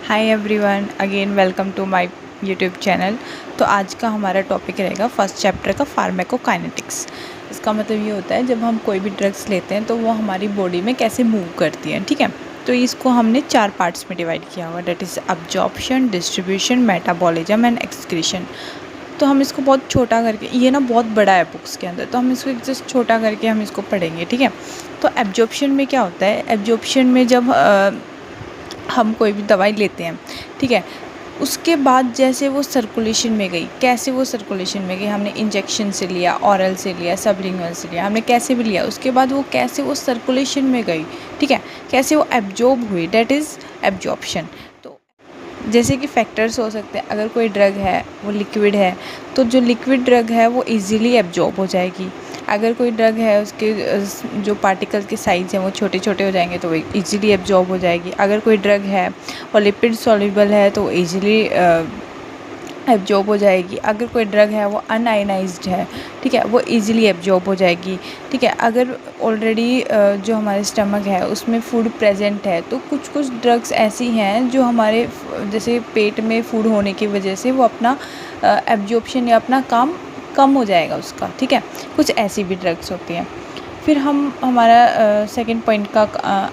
Hi everyone, again welcome to my YouTube channel. तो आज का हमारा टॉपिक रहेगा फर्स्ट चैप्टर का फार्माकोकाइनेटिक्स। इसका मतलब ये होता है जब हम कोई भी ड्रग्स लेते हैं तो वो हमारी बॉडी में कैसे मूव करती हैं। ठीक है, तो इसको हमने 4 पार्ट्स में डिवाइड किया हुआ, that is absorption, distribution, metabolism and excretion. तो हम इसको बहुत छोटा करके, ये ना बहुत बड़ा है बुक्स के अंदर, तो हम इसको जस्ट छोटा करके हम इसको पढ़ेंगे। ठीक है, तो एब्जॉर्प्शन में क्या होता है, एब्जॉर्प्शन में जब हम कोई भी दवाई लेते हैं, ठीक है, उसके बाद जैसे वो सर्कुलेशन में गई, कैसे वो सर्कुलेशन में गई, हमने इंजेक्शन से लिया, ऑरल से लिया, सबलिंगुअल से लिया, हमने कैसे भी लिया, उसके बाद वो कैसे वो सर्कुलेशन में गई, ठीक है, कैसे वो एब्जॉर्ब हुई, डेट इज़ एब्जॉर्प्शन। तो जैसे कि फैक्टर्स हो सकते हैं, अगर कोई ड्रग है वो लिक्विड है तो जो लिक्विड ड्रग है वो इजीली एब्जॉर्ब हो जाएगी। अगर कोई ड्रग है उसके जो पार्टिकल के साइज़ हैं वो छोटे छोटे हो जाएंगे तो वो इजीली एब्जॉर्ब हो जाएगी। अगर कोई ड्रग है और लिपिड सॉल्युबल है तो वो इजीली एब्जॉर्ब हो जाएगी। अगर कोई ड्रग है वो अनआयनाइज्ड है, ठीक है, वो इजीली एब्जॉर्ब हो जाएगी। ठीक है, अगर ऑलरेडी जो हमारे स्टमक है उसमें फूड प्रेजेंट है तो कुछ कुछ ड्रग्स ऐसी हैं जो हमारे जैसे पेट में फूड होने की वजह से वो अपना एब्जॉर्प्शन या अपना काम कम हो जाएगा उसका। ठीक है, कुछ ऐसी भी ड्रग्स होती हैं। फिर हमारा सेकंड पॉइंट का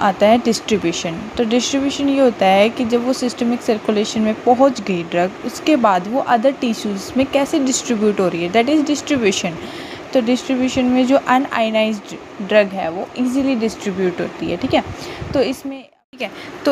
आता है डिस्ट्रीब्यूशन। तो डिस्ट्रीब्यूशन ये होता है कि जब वो सिस्टमिक सर्कुलेशन में पहुंच गई ड्रग, उसके बाद वो अदर टिश्यूज़ में कैसे डिस्ट्रीब्यूट हो रही है, दैट इज़ डिस्ट्रीब्यूशन। तो डिस्ट्रीब्यूशन में जो अनआयनाइज्ड ड्रग है वो इजीली डिस्ट्रीब्यूट होती है। ठीक है, तो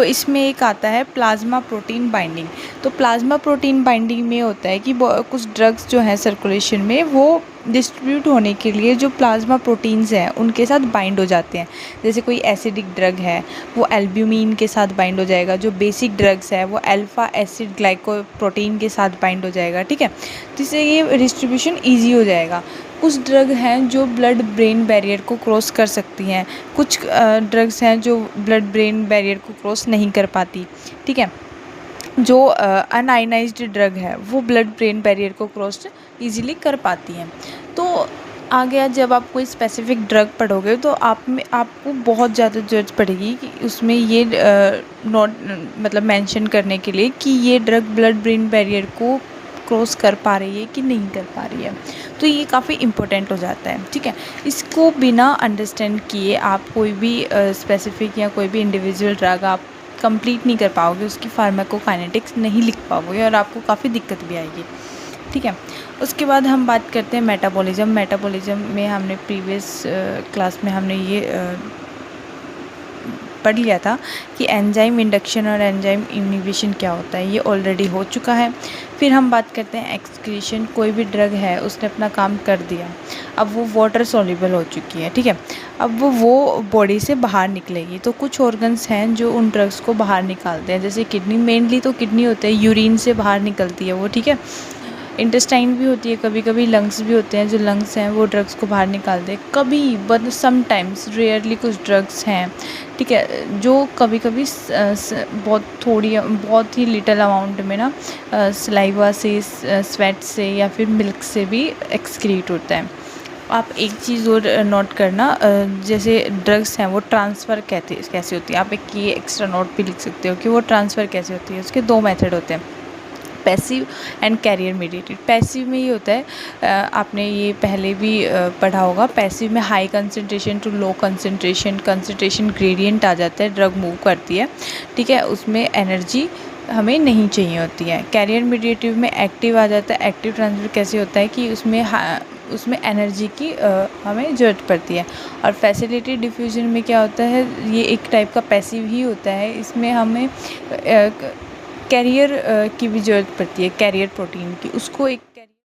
इसमें एक आता है प्लाज्मा प्रोटीन बाइंडिंग। तो प्लाज्मा प्रोटीन बाइंडिंग में होता है कि कुछ ड्रग्स जो हैं सर्कुलेशन में वो डिस्ट्रीब्यूट होने के लिए जो प्लाज्मा प्रोटीन्स हैं उनके साथ बाइंड हो जाते हैं। जैसे कोई एसिडिक ड्रग है वो एल्ब्यूमिन के साथ बाइंड हो जाएगा, जो बेसिक ड्रग्स है वो अल्फ़ा एसिड ग्लाइकोप्रोटीन के साथ बाइंड हो जाएगा। ठीक है, तो इससे ये डिस्ट्रीब्यूशन ईजी हो जाएगा। कुछ ड्रग हैं जो ब्लड ब्रेन बैरियर को क्रॉस कर सकती हैं, कुछ ड्रग्स हैं जो ब्लड ब्रेन बैरियर को क्रॉस नहीं कर पाती। ठीक है, जो अनआयनाइज्ड ड्रग है वो ब्लड ब्रेन बैरियर को क्रॉस इजीली कर पाती हैं। तो आ गया, जब आप कोई स्पेसिफिक ड्रग पढ़ोगे तो आपको बहुत ज़्यादा ज़रूरत पड़ेगी कि उसमें ये नोट मतलब मेंशन करने के लिए कि ये ड्रग ब्लड ब्रेन बैरियर को क्रॉस कर पा रही है कि नहीं कर पा रही है। तो ये काफ़ी इम्पोर्टेंट हो जाता है। ठीक है, इसको बिना अंडरस्टैंड किए आप कोई भी स्पेसिफिक या कोई भी इंडिविजुअल ड्रग आप कंप्लीट नहीं कर पाओगे, उसकी फार्माकोकाइनेटिक्स नहीं लिख पाओगे और आपको काफ़ी दिक्कत भी आएगी। ठीक है, उसके बाद हम बात करते हैं मेटाबॉलिज्म। मेटाबॉलिज्म में हमने प्रीवियस क्लास में हमने ये पढ़ लिया था कि एंजाइम इंडक्शन और एंजाइम इन्हिबिशन क्या होता है, ये ऑलरेडी हो चुका है। फिर हम बात करते हैं एक्सक्रीशन। कोई भी ड्रग है उसने अपना काम कर दिया, अब वो वाटर सॉल्युबल हो चुकी है। ठीक है, अब वो बॉडी से बाहर निकलेगी। तो कुछ ऑर्गन्स हैं जो उन ड्रग्स को बाहर निकालते हैं, जैसे किडनी, मेनली तो किडनी होते हैं, यूरिन से बाहर निकलती है वो। ठीक है, इंटेस्टाइन भी होती है, कभी कभी लंग्स भी होते हैं, जो लंग्स हैं वो ड्रग्स को बाहर निकालते हैं कभी, बट समटाइम्स, रेयरली कुछ ड्रग्स हैं, ठीक है, जो कभी कभी बहुत ही लिटिल अमाउंट में ना सलाइवा से, स्वेट से या फिर मिल्क से भी एक्सक्रीट होता है। आप एक चीज़ और नोट करना, जैसे ड्रग्स हैं वो ट्रांसफ़र कैसे होती है, आप एक ये एक्स्ट्रा नोट भी लिख सकते हो कि वो ट्रांसफ़र कैसे होती है। उसके 2 मेथड होते हैं, passive and carrier mediated. Passive में ये होता है, आपने ये पहले भी पढ़ा होगा, पैसिव में high concentration to low concentration gradient आ जाता है, ड्रग मूव करती है। ठीक है, उसमें एनर्जी हमें नहीं चाहिए होती है। कैरियर मीडिएटिव में एक्टिव आ जाता है। एक्टिव ट्रांसफर कैसे होता है कि उसमें एनर्जी की हमें ज़रूरत पड़ती है। और फैसिलिटेटेड डिफ्यूजन में क्या होता है, ये एक टाइप का पैसिव ही होता है, इसमें हमें कैरियर की भी ज़रूरत पड़ती है, कैरियर प्रोटीन की। उसको एक